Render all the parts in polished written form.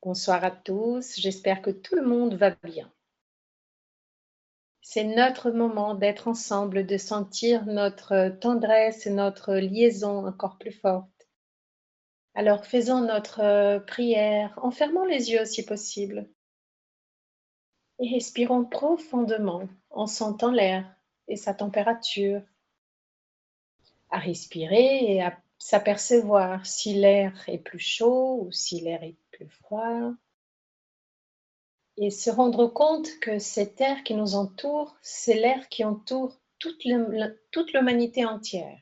Bonsoir à tous, j'espère que tout le monde va bien. C'est notre moment d'être ensemble, de sentir notre tendresse et notre liaison encore plus forte. Alors faisons notre prière en fermant les yeux si possible et respirons profondément en sentant l'air et sa température. À respirer et à s'apercevoir si l'air est plus chaud ou si l'air est plus froid. Et se rendre compte que cet air qui nous entoure, c'est l'air qui entoure toute l'humanité entière.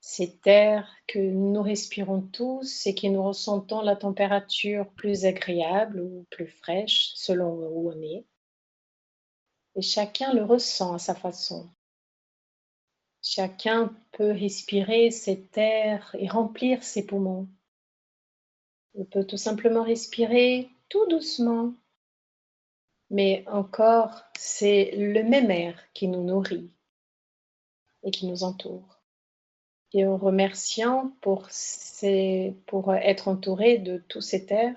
Cet air que nous respirons tous et que nous ressentons la température plus agréable ou plus fraîche selon où on est. Et chacun le ressent à sa façon. Chacun peut respirer cet air et remplir ses poumons. On peut tout simplement respirer tout doucement. Mais encore, c'est le même air qui nous nourrit et qui nous entoure. Et en remerciant pour être entouré de tout cet air,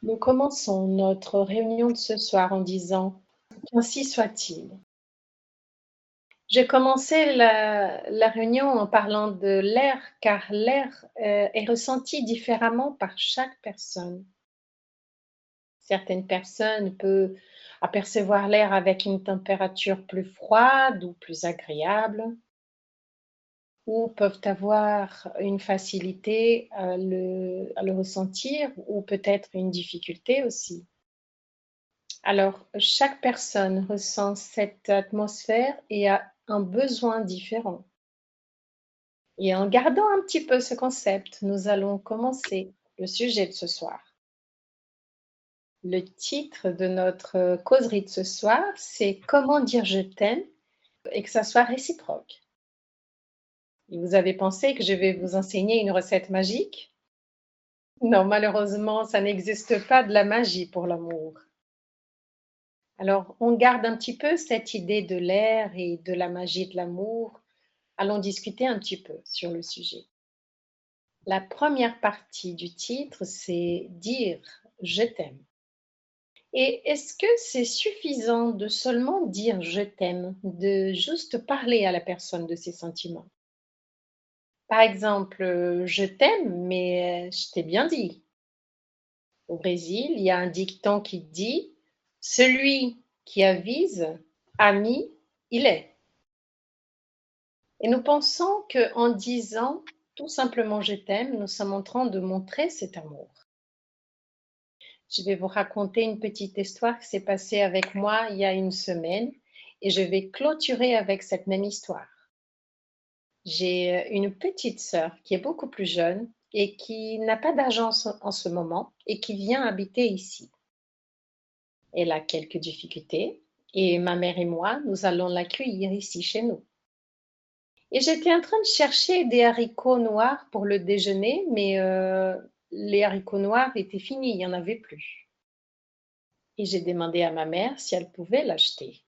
nous commençons notre réunion de ce soir en disant qu'ainsi soit-il. J'ai commencé la réunion en parlant de l'air, car l'air est ressenti différemment par chaque personne. Certaines personnes peuvent apercevoir l'air avec une température plus froide ou plus agréable, ou peuvent avoir une facilité à le ressentir, ou peut-être une difficulté aussi. Alors, chaque personne ressent cette atmosphère et a un besoin différent. Et en gardant un petit peu ce concept, nous allons commencer le sujet de ce soir. Le titre de notre causerie de ce soir, c'est Comment dire je t'aime et que ça soit réciproque. Et vous avez pensé que je vais vous enseigner une recette magique? Non, malheureusement, ça n'existe pas de la magie pour l'amour. Alors, on garde un petit peu cette idée de l'air et de la magie de l'amour. Allons discuter un petit peu sur le sujet. La première partie du titre, c'est dire je t'aime. Et est-ce que c'est suffisant de seulement dire je t'aime, de juste parler à la personne de ses sentiments? Par exemple, je t'aime, mais je t'ai bien dit. Au Brésil, il y a un dicton qui dit celui qui avise, ami, il est. Et nous pensons qu'en disant tout simplement je t'aime, nous sommes en train de montrer cet amour. Je vais vous raconter une petite histoire qui s'est passée avec moi il y a une semaine et je vais clôturer avec cette même histoire. J'ai une petite sœur qui est beaucoup plus jeune et qui n'a pas d'argent en ce moment et qui vient habiter ici. Elle a quelques difficultés et ma mère et moi, nous allons l'accueillir ici chez nous. Et j'étais en train de chercher des haricots noirs pour le déjeuner, mais les haricots noirs étaient finis, il n'y en avait plus. Et j'ai demandé à ma mère si elle pouvait l'acheter.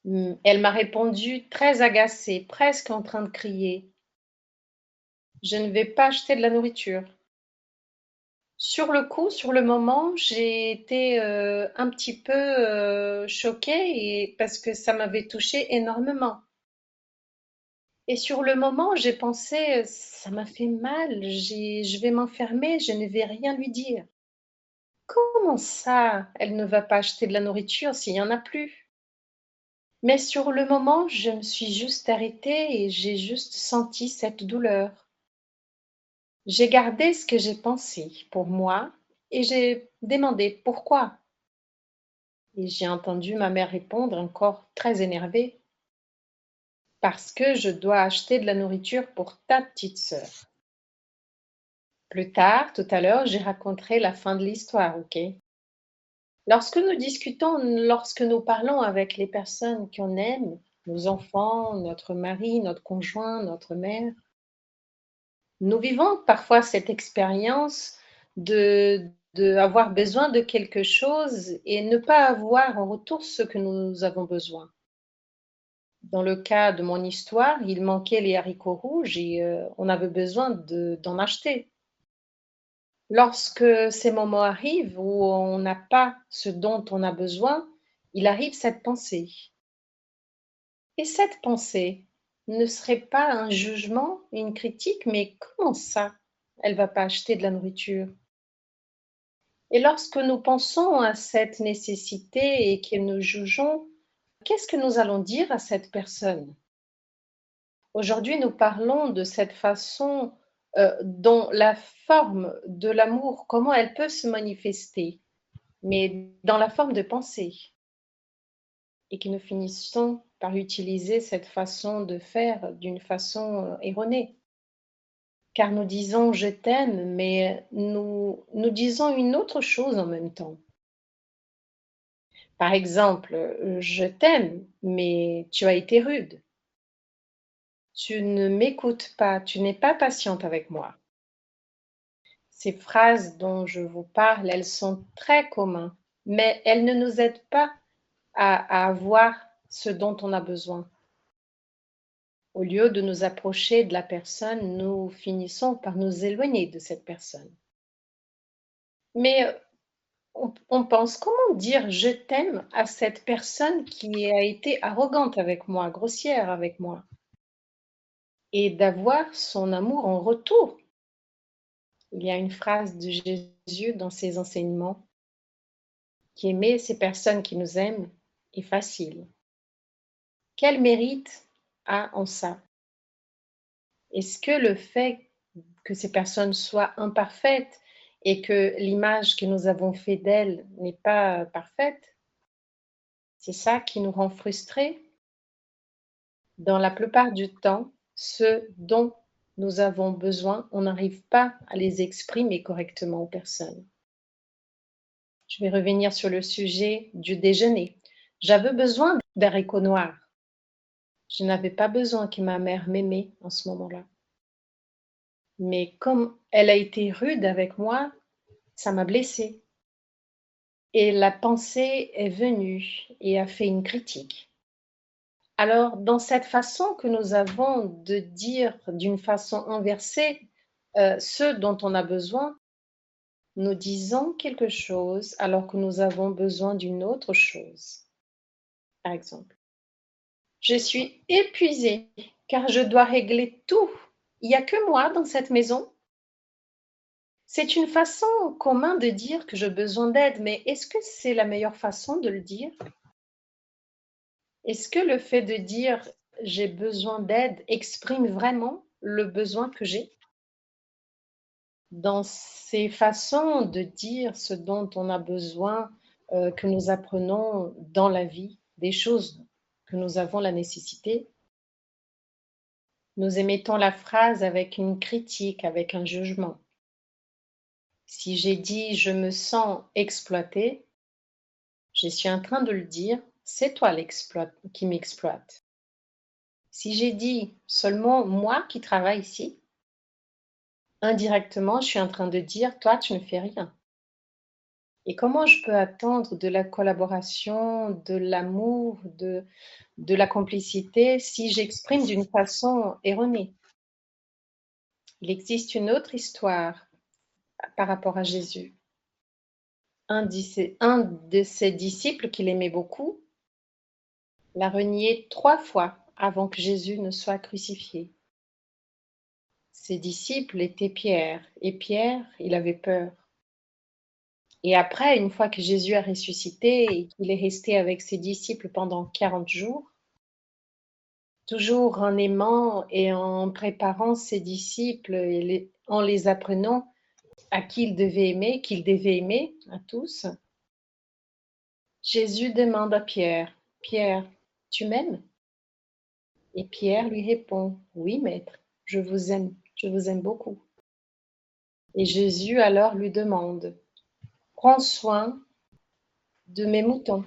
Elle m'a répondu très agacée, presque en train de crier. Je ne vais pas acheter de la nourriture. Sur le coup, sur le moment, j'ai été un petit peu choquée parce que ça m'avait touchée énormément. Et sur le moment, j'ai pensé, ça m'a fait mal, je vais m'enfermer, je ne vais rien lui dire. Comment ça, elle ne va pas acheter de la nourriture s'il n'y en a plus? Mais sur le moment, je me suis juste arrêtée et j'ai juste senti cette douleur. J'ai gardé ce que j'ai pensé pour moi et j'ai demandé pourquoi. Et j'ai entendu ma mère répondre encore très énervée. Parce que je dois acheter de la nourriture pour ta petite sœur. Plus tard, tout à l'heure, j'ai raconté la fin de l'histoire, ok? Lorsque nous discutons, lorsque nous parlons avec les personnes qu'on aime, nos enfants, notre mari, notre conjoint, notre mère, nous vivons parfois cette expérience de avoir besoin de quelque chose et ne pas avoir en retour ce que nous avons besoin. Dans le cas de mon histoire, il manquait les haricots rouges et on avait besoin d'en acheter. Lorsque ces moments arrivent où on n'a pas ce dont on a besoin, il arrive cette pensée. Et cette pensée ne serait pas un jugement, une critique, mais comment ça, elle va pas acheter de la nourriture? Et lorsque nous pensons à cette nécessité et que nous jugeons, qu'est-ce que nous allons dire à cette personne? Aujourd'hui, nous parlons de cette façon dont la forme de l'amour, comment elle peut se manifester, mais dans la forme de pensée, et que nous finissons par utiliser cette façon de faire d'une façon erronée. Car nous disons je t'aime, mais nous disons une autre chose en même temps. Par exemple, je t'aime, mais tu as été rude. Tu ne m'écoutes pas, tu n'es pas patiente avec moi. Ces phrases dont je vous parle, elles sont très communes, mais elles ne nous aident pas à avoir ce dont on a besoin. Au lieu de nous approcher de la personne, nous finissons par nous éloigner de cette personne. Mais on pense comment dire je t'aime à cette personne qui a été arrogante avec moi, grossière avec moi, et d'avoir son amour en retour. Il y a une phrase de Jésus dans ses enseignements qui aimer ces personnes qui nous aiment est facile. Quel mérite a en ça? Est-ce que le fait que ces personnes soient imparfaites et que l'image que nous avons fait d'elles n'est pas parfaite, c'est ça qui nous rend frustrés? Dans la plupart du temps, ce dont nous avons besoin, on n'arrive pas à les exprimer correctement aux personnes. Je vais revenir sur le sujet du déjeuner. J'avais besoin d'haricots noirs. Je n'avais pas besoin que ma mère m'aimait en ce moment-là. Mais comme elle a été rude avec moi, ça m'a blessée. Et la pensée est venue et a fait une critique. Alors, dans cette façon que nous avons de dire d'une façon inversée ce dont on a besoin, nous disons quelque chose alors que nous avons besoin d'une autre chose. Par exemple, je suis épuisée car je dois régler tout. Il n'y a que moi dans cette maison. C'est une façon commune de dire que j'ai besoin d'aide, mais est-ce que c'est la meilleure façon de le dire? Est-ce que le fait de dire j'ai besoin d'aide exprime vraiment le besoin que j'ai? Dans ces façons de dire ce dont on a besoin, que nous apprenons dans la vie, des choses que nous avons la nécessité, nous émettons la phrase avec une critique, avec un jugement. Si j'ai dit je me sens exploitée, je suis en train de le dire, c'est toi qui m'exploite. Si j'ai dit seulement moi qui travaille ici, indirectement, je suis en train de dire toi tu ne fais rien. Et comment je peux attendre de la collaboration, de l'amour, de la complicité si j'exprime d'une façon erronée? Il existe une autre histoire par rapport à Jésus. Un de ses disciples qu'il aimait beaucoup l'a renié 3 fois avant que Jésus ne soit crucifié. Ses disciples étaient Pierre, et Pierre, il avait peur. Et après, une fois que Jésus a ressuscité et qu'il est resté avec ses disciples pendant 40 jours, toujours en aimant et en préparant ses disciples et en les apprenant à qui il devait aimer, qu'il devait aimer à tous, Jésus demande à Pierre, Pierre, tu m'aimes? Et Pierre lui répond, oui, maître, je vous aime beaucoup. Et Jésus alors lui demande, prends soin de mes moutons.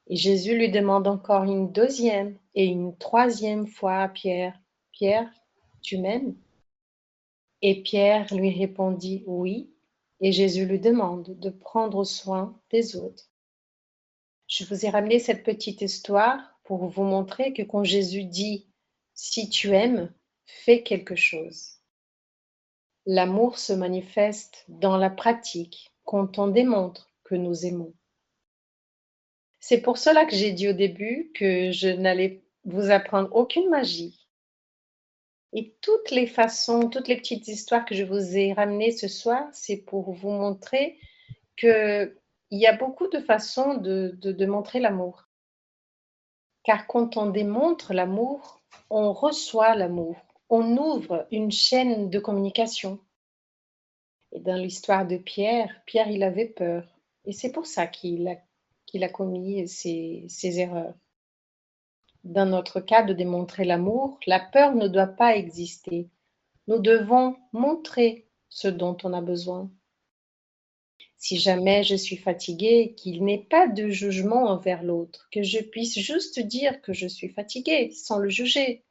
Et Jésus lui demande encore une deuxième et une troisième fois à Pierre, Pierre, tu m'aimes? Et Pierre lui répondit, oui. Et Jésus lui demande de prendre soin des autres. Je vous ai ramené cette petite histoire pour vous montrer que quand Jésus dit, si tu aimes, fais quelque chose. L'amour se manifeste dans la pratique, quand on démontre que nous aimons. C'est pour cela que j'ai dit au début que je n'allais vous apprendre aucune magie. Et toutes les façons, toutes les petites histoires que je vous ai ramenées ce soir, c'est pour vous montrer qu'il y a beaucoup de façons de montrer l'amour. Car quand on démontre l'amour, on reçoit l'amour, on ouvre une chaîne de communication. Et dans l'histoire de Pierre, Pierre, il avait peur. Et c'est pour ça qu'il a commis ces erreurs. Dans notre cas de démontrer l'amour, la peur ne doit pas exister. Nous devons montrer ce dont on a besoin. Si jamais je suis fatiguée, qu'il n'ait pas de jugement envers l'autre, que je puisse juste dire que je suis fatiguée sans le juger.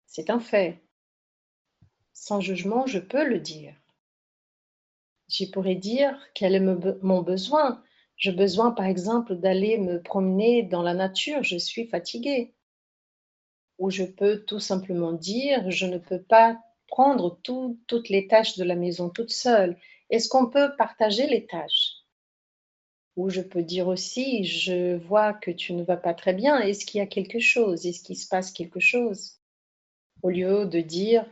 C'est un fait. Sans jugement, je peux le dire. Je pourrais dire quel est mon besoin. J'ai besoin, par exemple, d'aller me promener dans la nature, je suis fatiguée. Ou je peux tout simplement dire, je ne peux pas prendre toutes les tâches de la maison toute seule. Est-ce qu'on peut partager les tâches? Ou je peux dire aussi, je vois que tu ne vas pas très bien, est-ce qu'il y a quelque chose? Est-ce qu'il se passe quelque chose? Au lieu de dire,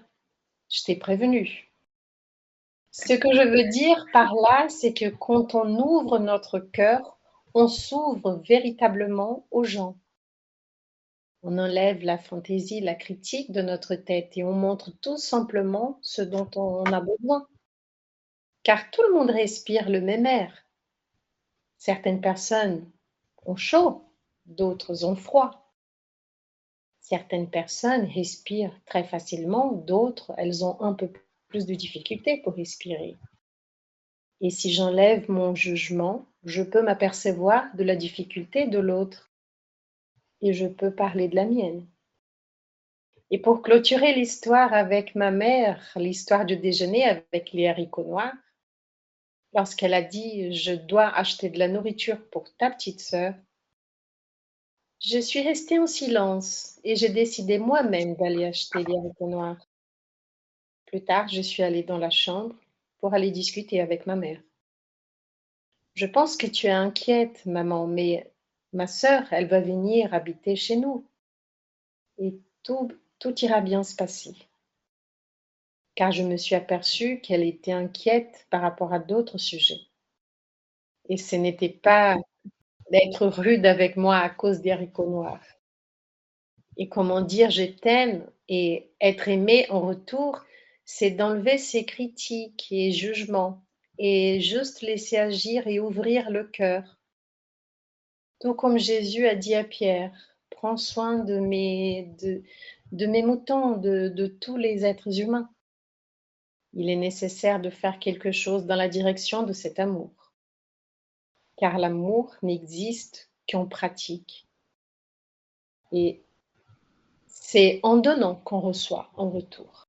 je t'ai prévenu. Ce que je veux dire par là, c'est que quand on ouvre notre cœur, on s'ouvre véritablement aux gens. On enlève la fantaisie, la critique de notre tête et on montre tout simplement ce dont on a besoin. Car tout le monde respire le même air. Certaines personnes ont chaud, d'autres ont froid. Certaines personnes respirent très facilement, d'autres, elles ont un peu plus de difficultés pour respirer. Et si j'enlève mon jugement, je peux m'apercevoir de la difficulté de l'autre et je peux parler de la mienne. Et pour clôturer l'histoire avec ma mère, l'histoire du déjeuner avec les haricots noirs, lorsqu'elle a dit je dois acheter de la nourriture pour ta petite sœur, je suis restée en silence et j'ai décidé moi-même d'aller acheter les haricots noirs. Plus tard, je suis allée dans la chambre pour aller discuter avec ma mère. Je pense que tu es inquiète, maman, mais ma sœur, elle va venir habiter chez nous et tout ira bien se passer. Car je me suis aperçue qu'elle était inquiète par rapport à d'autres sujets. Et ce n'était pas d'être rude avec moi à cause des haricots noirs. Et comment dire je t'aime et être aimé en retour, c'est d'enlever ces critiques et jugements et juste laisser agir et ouvrir le cœur. Tout comme Jésus a dit à Pierre, prends soin de mes moutons, de tous les êtres humains. Il est nécessaire de faire quelque chose dans la direction de cet amour, car l'amour n'existe qu'en pratique. Et c'est en donnant qu'on reçoit en retour.